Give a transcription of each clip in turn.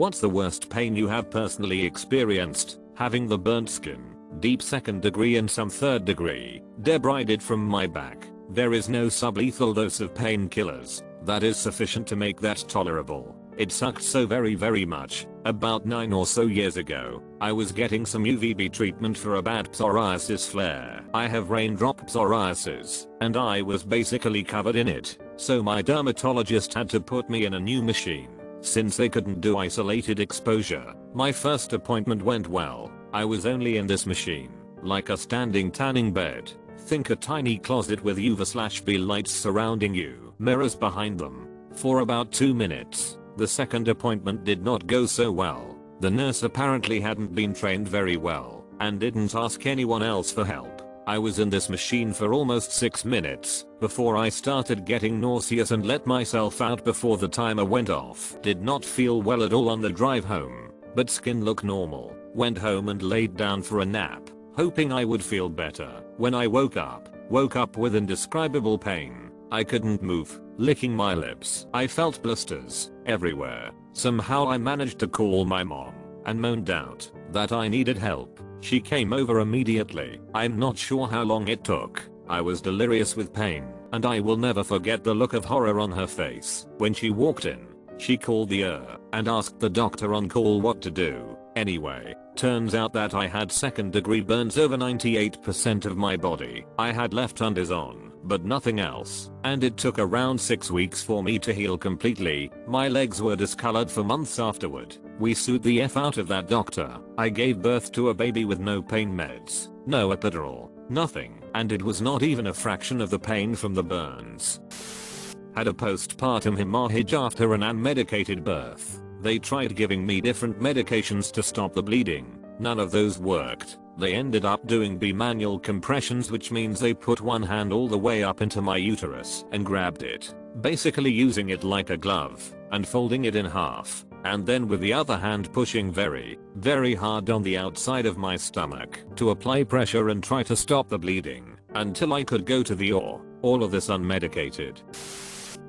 What's the worst pain you have personally experienced? Having the burnt skin, deep 2nd degree and some 3rd degree, debrided from my back. There is no sublethal dose of painkillers that is sufficient to make that tolerable. It sucked so very much. About 9 or so years ago, I was getting some UVB treatment for a bad psoriasis flare. I have raindrop psoriasis, and I was basically covered in it, so my dermatologist had to put me in a new machine, since they couldn't do isolated exposure. My first appointment went well. I was only in this machine, like a standing tanning bed. Think a tiny closet with UV/B lights surrounding you, mirrors behind them, for about 2 minutes. The second appointment did not go so well. The nurse apparently hadn't been trained very well and didn't ask anyone else for help. I was in this machine for almost 6 minutes before I started getting nauseous and let myself out before the timer went off. Did not feel well at all on the drive home, but skin looked normal. Went home and laid down for a nap, hoping I would feel better. When I woke up with indescribable pain. I couldn't move, licking my lips. I felt blisters everywhere. Somehow I managed to call my mom and moaned out that I needed help. She came over immediately. I'm not sure how long it took. I was delirious with pain, and I will never forget the look of horror on her face. When she walked in, she called the and asked the doctor on call what to do. Anyway, turns out that I had 2nd degree burns over 98% of my body. I had left undies on, but nothing else, and it took around 6 weeks for me to heal completely. My legs were discolored for months afterward. We sued the F out of that doctor. I gave birth to a baby with no pain meds, no epidural, nothing, and it was not even a fraction of the pain from the burns. Had a postpartum hemorrhage after an unmedicated birth. They tried giving me different medications to stop the bleeding. None of those worked. They ended up doing bimanual compressions, which means they put one hand all the way up into my uterus and grabbed it, basically using it like a glove and folding it in half, and then with the other hand pushing very hard on the outside of my stomach to apply pressure and try to stop the bleeding until I could go to the OR. All of this unmedicated.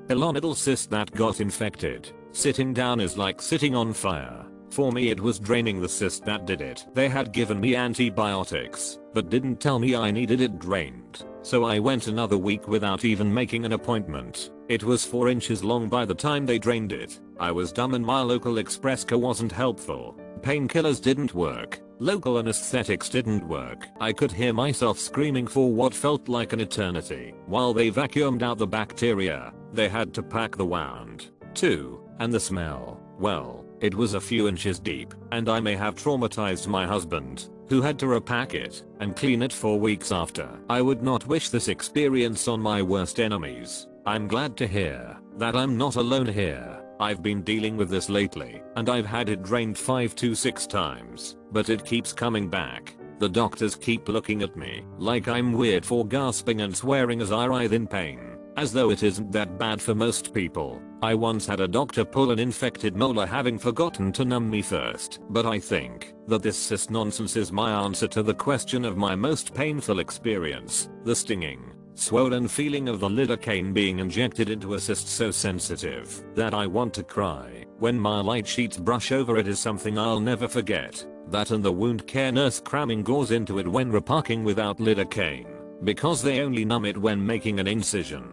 Pilonidal cyst that got infected. Sitting down is like sitting on fire. For me it was draining the cyst that did it. They had given me antibiotics, but didn't tell me I needed it drained. So I went another week without even making an appointment. It was 4 inches long by the time they drained it. I was dumb and my local express care wasn't helpful. Painkillers didn't work. Local anesthetics didn't work. I could hear myself screaming for what felt like an eternity while they vacuumed out the bacteria. They had to pack the wound, too, and the smell, well, it was a few inches deep, and I may have traumatized my husband, who had to repack it and clean it for weeks after. I would not wish this experience on my worst enemies. I'm glad to hear that I'm not alone here. I've been dealing with this lately, and I've had it drained 5 to 6 times, but it keeps coming back. The doctors keep looking at me like I'm weird for gasping and swearing as I writhe in pain, as though it isn't that bad for most people. I once had a doctor pull an infected molar having forgotten to numb me first. But I think that this cyst nonsense is my answer to the question of my most painful experience, the stinging, swollen feeling of the lidocaine being injected into a cyst so sensitive that I want to cry. When my light sheets brush over it is something I'll never forget. That and the wound care nurse cramming gauze into it when repacking without lidocaine, because they only numb it when making an incision.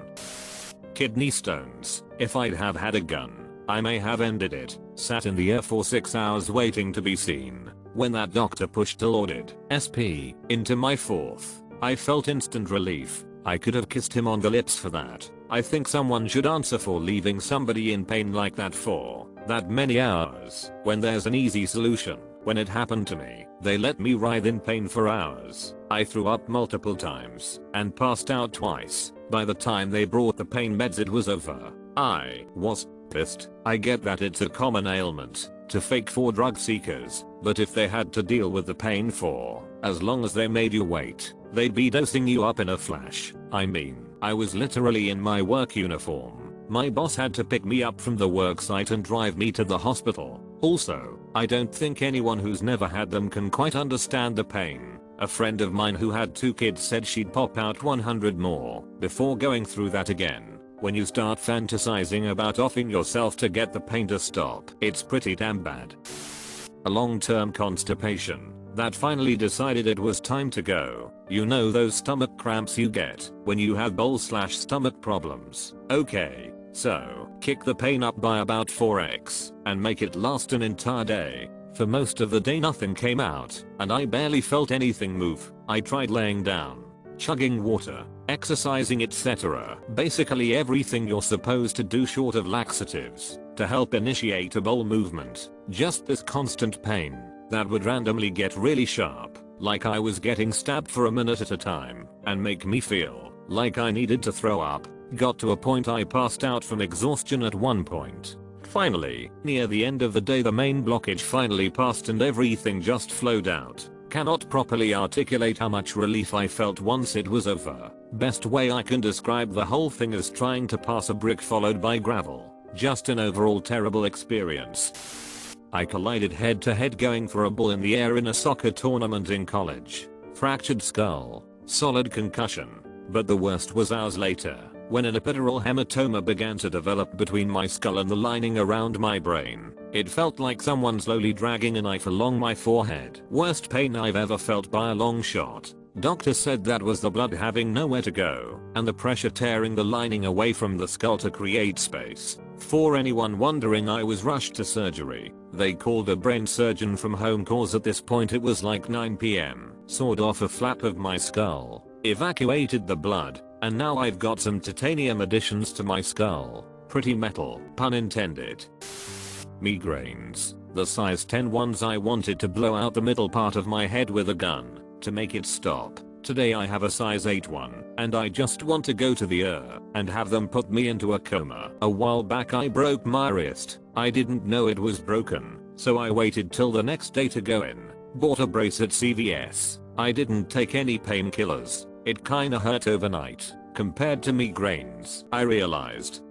Kidney stones. If I'd have had a gun, I may have ended it. Sat in the air for 6 hours waiting to be seen. When that doctor pushed a loaded SP into my fourth, I felt instant relief. I could have kissed him on the lips for that. I think someone should answer for leaving somebody in pain like that for that many hours when there's an easy solution. When it happened to me, they let me writhe in pain for hours. I threw up multiple times and passed out twice. By the time they brought the pain meds it was over. I was pissed. I get that it's a common ailment to fake for drug seekers, but if they had to deal with the pain for as long as they made you wait, they'd be dosing you up in a flash. I mean, I was literally in my work uniform. My boss had to pick me up from the work site and drive me to the hospital. Also, I don't think anyone who's never had them can quite understand the pain. A friend of mine who had 2 kids said she'd pop out 100 more before going through that again. when you start fantasizing about offing yourself to get the pain to stop. It's pretty damn bad. A long-term constipation that finally decided it was time to go. You know those stomach cramps you get when you have bowel/stomach problems. Okay, so kick the pain up by about 4x and make it last an entire day. For most of the day nothing came out and I barely felt anything move. I tried laying down, chugging water, exercising, etc. Basically everything you're supposed to do short of laxatives to help initiate a bowel movement. Just this constant pain that would randomly get really sharp, like I was getting stabbed for a minute at a time, and make me feel like I needed to throw up. Got to a point I passed out from exhaustion at one point. Finally, near the end of the day the main blockage finally passed and everything just flowed out. Cannot properly articulate how much relief I felt once it was over. Best way I can describe the whole thing is trying to pass a brick followed by gravel. Just an overall terrible experience. I collided head to head going for a ball in the air in a soccer tournament in college. Fractured skull, solid concussion. But the worst was hours later, when an epidural hematoma began to develop between my skull and the lining around my brain. It felt like someone slowly dragging a knife along my forehead. Worst pain I've ever felt by a long shot. Doctor said that was the blood having nowhere to go, and the pressure tearing the lining away from the skull to create space. For anyone wondering, I was rushed to surgery. They called a brain surgeon from home cause at this point it was like 9 PM. Sawed off a flap of my skull, evacuated the blood, and now I've got some titanium additions to my skull. Pretty metal, pun intended. Migraines. The size 10 ones I wanted to blow out the middle part of my head with a gun to make it stop. Today I have a size 8 one, and I just want to go to the ER and have them put me into a coma. A while back I broke my wrist. I didn't know it was broken, so I waited till the next day to go in. Bought a brace at CVS. I didn't take any painkillers. It kinda hurt overnight. Compared to migraines, I realized.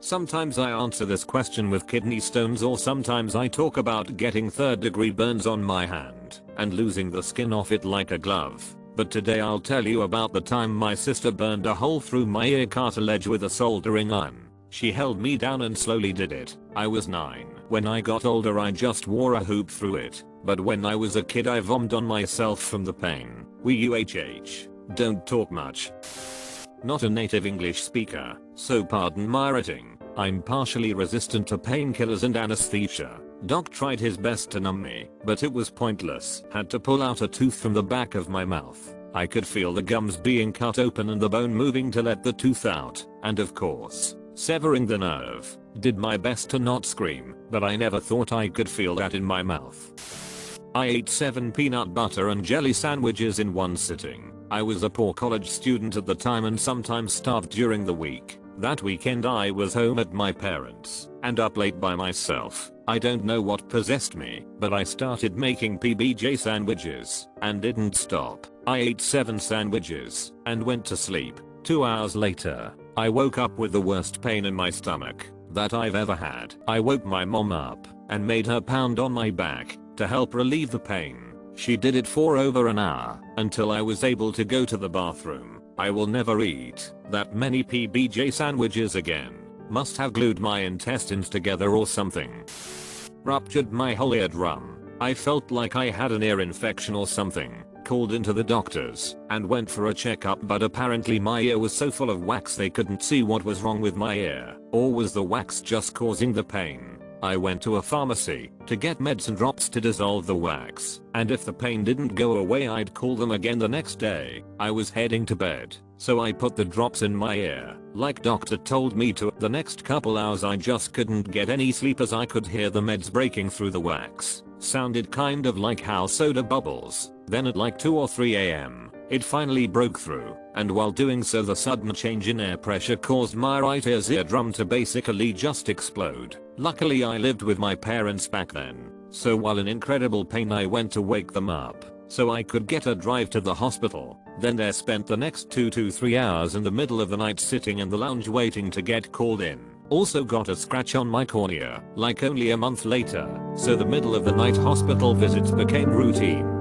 Sometimes I answer this question with kidney stones, or sometimes I talk about getting 3rd-degree burns on my hand and losing the skin off it like a glove. But today I'll tell you about the time my sister burned a hole through my ear cartilage with a soldering iron. She held me down and slowly did it. I was 9. When I got older I just wore a hoop through it. But when I was a kid I vommed on myself from the pain. Don't talk much. Not a native English speaker, so pardon my writing. I'm partially resistant to painkillers and anesthesia. Doc tried his best to numb me, but it was pointless. Had to pull out a tooth from the back of my mouth. I could feel the gums being cut open and the bone moving to let the tooth out, and of course, severing the nerve. Did my best to not scream, but I never thought I could feel that in my mouth. I ate 7 peanut butter and jelly sandwiches in one sitting. I was a poor college student at the time and sometimes starved during the week. That weekend I was home at my parents' and up late by myself. I don't know what possessed me, but I started making PBJ sandwiches and didn't stop. I ate 7 sandwiches and went to sleep. 2 hours later, I woke up with the worst pain in my stomach that I've ever had. I woke my mom up and made her pound on my back to help relieve the pain. She did it for over an hour until I was able to go to the bathroom. I will never eat that many PBJ sandwiches again. Must have glued my intestines together or something. Ruptured my whole eardrum. I felt like I had an ear infection or something. Called into the doctors and went for a checkup, but apparently my ear was so full of wax they couldn't see what was wrong with my ear. Or was the wax just causing the pain? I went to a pharmacy to get meds and drops to dissolve the wax, and if the pain didn't go away I'd call them again the next day. I was heading to bed, so I put the drops in my ear, like doctor told me to. The next couple hours I just couldn't get any sleep as I could hear the meds breaking through the wax. Sounded kind of like how soda bubbles. Then at like 2 or 3 AM, it finally broke through, and while doing so the sudden change in air pressure caused my right ear's eardrum to basically just explode. Luckily I lived with my parents back then, so while in incredible pain I went to wake them up so I could get a drive to the hospital. Then there spent the next 2 to 3 hours in the middle of the night sitting in the lounge waiting to get called in. Also got a scratch on my cornea, like only a month later, so the middle of the night hospital visits became routine.